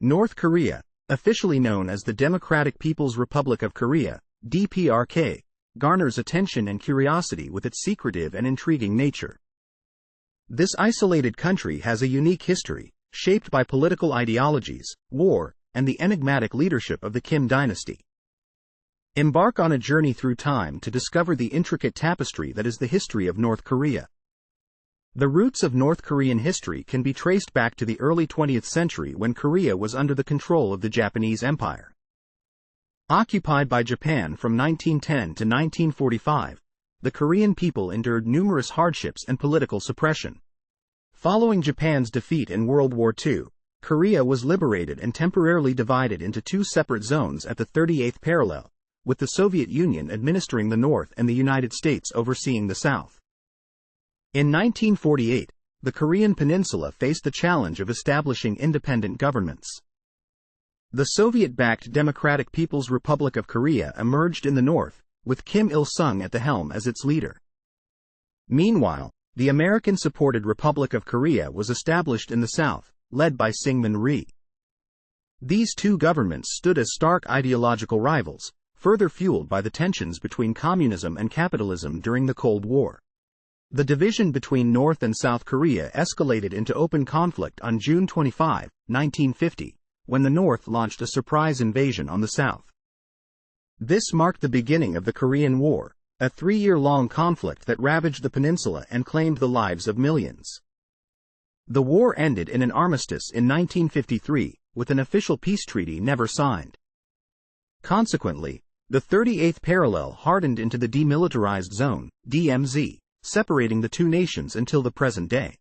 North Korea, officially known as the Democratic People's Republic of Korea, DPRK, garners attention and curiosity with its secretive and intriguing nature. This isolated country has a unique history, shaped by political ideologies, war, and the enigmatic leadership of the Kim dynasty. Embark on a journey through time to discover the intricate tapestry that is the history of North Korea. The roots of North Korean history can be traced back to the early 20th century when Korea was under the control of the Japanese Empire. Occupied by Japan from 1910 to 1945, the Korean people endured numerous hardships and political suppression. Following Japan's defeat in World War II, Korea was liberated and temporarily divided into two separate zones at the 38th parallel, with the Soviet Union administering the North and the United States overseeing the South. In 1948, the Korean peninsula faced the challenge of establishing independent governments. The Soviet-backed Democratic People's Republic of Korea emerged in the north, with Kim Il-sung at the helm as its leader. Meanwhile, the American-supported Republic of Korea was established in the south, led by Syngman Rhee. These two governments stood as stark ideological rivals, further fueled by the tensions between communism and capitalism during the Cold War. The division between North and South Korea escalated into open conflict on June 25, 1950, when the North launched a surprise invasion on the South. This marked the beginning of the Korean War, a 3-year-long conflict that ravaged the peninsula and claimed the lives of millions. The war ended in an armistice in 1953, with an official peace treaty never signed. Consequently, the 38th parallel hardened into the Demilitarized Zone, DMZ, separating the two nations until the present day.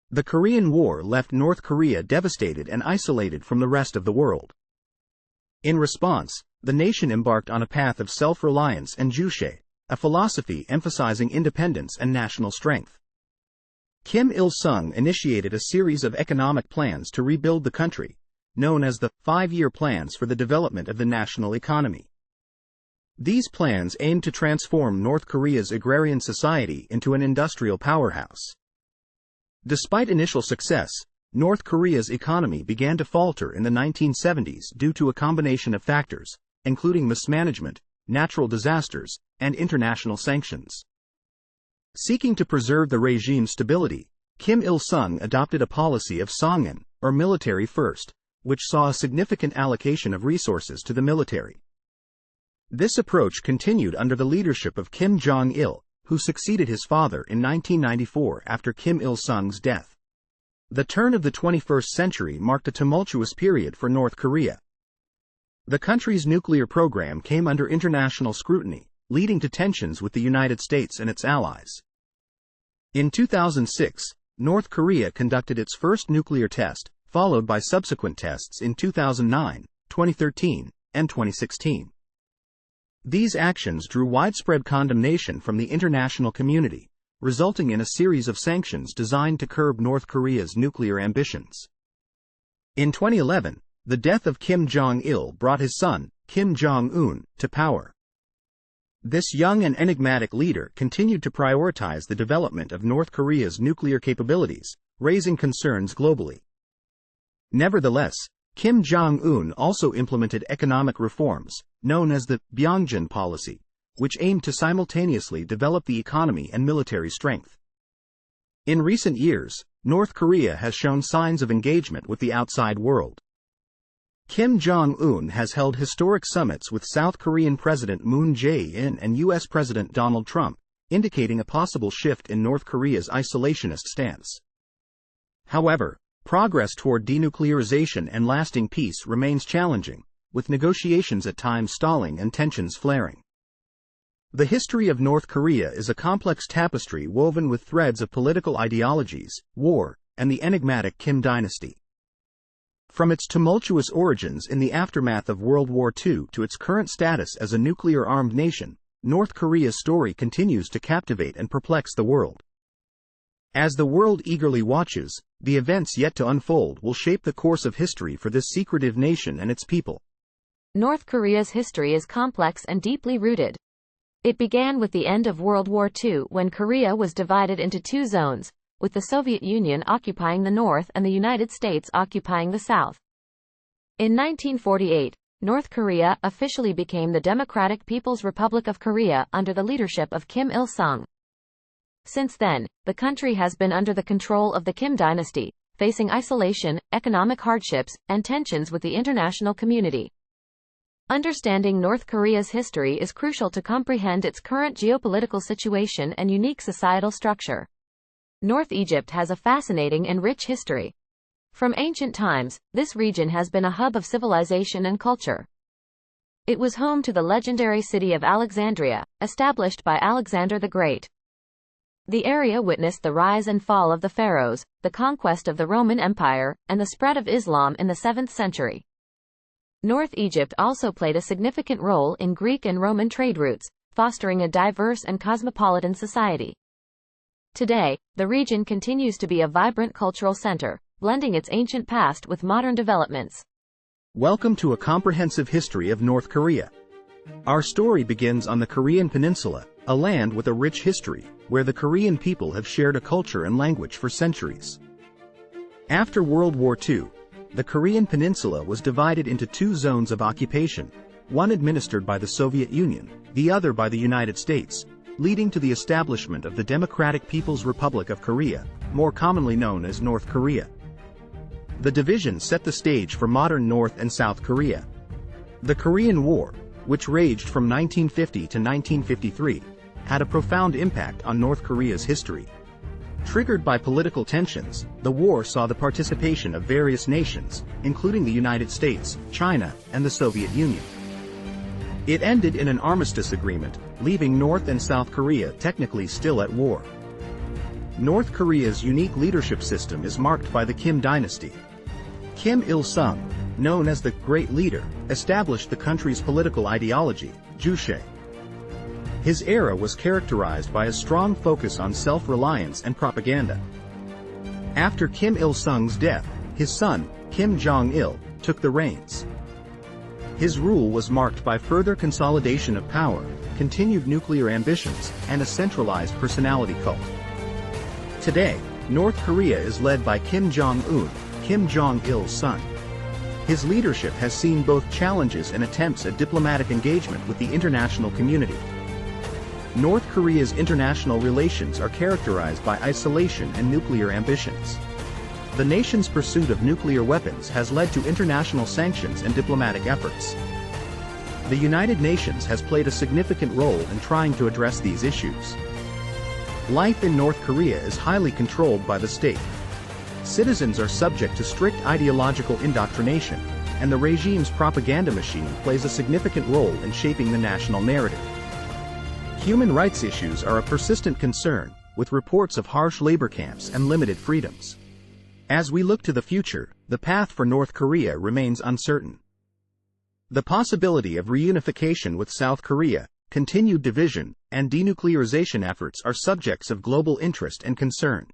The Korean War left North Korea devastated and isolated from the rest of the world. In response, the nation embarked on a path of self-reliance and Juche, a philosophy emphasizing independence and national strength. Kim Il-sung initiated a series of economic plans to rebuild the country, known as the 5-year plans for the development of the national economy. These plans aimed to transform North Korea's agrarian society into an industrial powerhouse. Despite initial success, North Korea's economy began to falter in the 1970s due to a combination of factors, including mismanagement, natural disasters, and international sanctions. Seeking to preserve the regime's stability, Kim Il-sung adopted a policy of Songun, or military first, which saw a significant allocation of resources to the military. This approach continued under the leadership of Kim Jong-il, who succeeded his father in 1994 after Kim Il-sung's death. The turn of the 21st century marked a tumultuous period for North Korea. The country's nuclear program came under international scrutiny, leading to tensions with the United States and its allies. In 2006, North Korea conducted its first nuclear test, followed by subsequent tests in 2009, 2013, and 2016. These actions drew widespread condemnation from the international community, resulting in a series of sanctions designed to curb North Korea's nuclear ambitions. In 2011, the death of Kim Jong-il brought his son, Kim Jong-un, to power. This young and enigmatic leader continued to prioritize the development of North Korea's nuclear capabilities, raising concerns globally. Nevertheless, Kim Jong-un also implemented economic reforms, known as the Byongjin policy, which aimed to simultaneously develop the economy and military strength. In recent years, North Korea has shown signs of engagement with the outside world. Kim Jong-un has held historic summits with South Korean President Moon Jae-in and U.S. President Donald Trump, indicating a possible shift in North Korea's isolationist stance. However, progress toward denuclearization and lasting peace remains challenging, with negotiations at times stalling and tensions flaring. The history of North Korea is a complex tapestry woven with threads of political ideologies, war, and the enigmatic Kim dynasty. From its tumultuous origins in the aftermath of World War II to its current status as a nuclear-armed nation, North Korea's story continues to captivate and perplex the world. As the world eagerly watches, the events yet to unfold will shape the course of history for this secretive nation and its people. North Korea's history is complex and deeply rooted. It began with the end of World War II when Korea was divided into two zones, with the Soviet Union occupying the North and the United States occupying the South. In 1948, North Korea officially became the Democratic People's Republic of Korea under the leadership of Kim Il-sung. Since then, the country has been under the control of the Kim dynasty, facing isolation, economic hardships, and tensions with the international community. Understanding North Korea's history is crucial to comprehend its current geopolitical situation and unique societal structure. North Egypt has a fascinating and rich history. From ancient times, this region has been a hub of civilization and culture. It was home to the legendary city of Alexandria, established by Alexander the Great. The area witnessed the rise and fall of the pharaohs, the conquest of the Roman Empire, and the spread of Islam in the 7th century. North Egypt also played a significant role in Greek and Roman trade routes, fostering a diverse and cosmopolitan society. Today, the region continues to be a vibrant cultural center, blending its ancient past with modern developments. Welcome to a comprehensive history of North Korea. Our story begins on the Korean Peninsula, a land with a rich history, where the Korean people have shared a culture and language for centuries. After World War II, the Korean Peninsula was divided into two zones of occupation, one administered by the Soviet Union, the other by the United States, leading to the establishment of the Democratic People's Republic of Korea, more commonly known as North Korea. The division set the stage for modern North and South Korea. The Korean War, which raged from 1950 to 1953, had a profound impact on North Korea's history. Triggered by political tensions, the war saw the participation of various nations, including the United States, China, and the Soviet Union. It ended in an armistice agreement, leaving North and South Korea technically still at war. North Korea's unique leadership system is marked by the Kim dynasty. Kim Il-sung, known as the Great Leader, established the country's political ideology, Juche. His era was characterized by a strong focus on self-reliance and propaganda. After Kim Il-sung's death, his son, Kim Jong-il, took the reins. His rule was marked by further consolidation of power, continued nuclear ambitions, and a centralized personality cult. Today, North Korea is led by Kim Jong-un, Kim Jong-il's son. His leadership has seen both challenges and attempts at diplomatic engagement with the international community. North Korea's international relations are characterized by isolation and nuclear ambitions. The nation's pursuit of nuclear weapons has led to international sanctions and diplomatic efforts. The United Nations has played a significant role in trying to address these issues. Life in North Korea is highly controlled by the state. Citizens are subject to strict ideological indoctrination, and the regime's propaganda machine plays a significant role in shaping the national narrative. Human rights issues are a persistent concern, with reports of harsh labor camps and limited freedoms. As we look to the future, the path for North Korea remains uncertain. The possibility of reunification with South Korea, continued division, and denuclearization efforts are subjects of global interest and concern.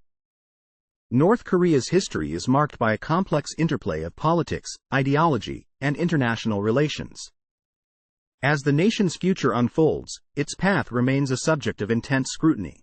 North Korea's history is marked by a complex interplay of politics, ideology, and international relations. As the nation's future unfolds, its path remains a subject of intense scrutiny.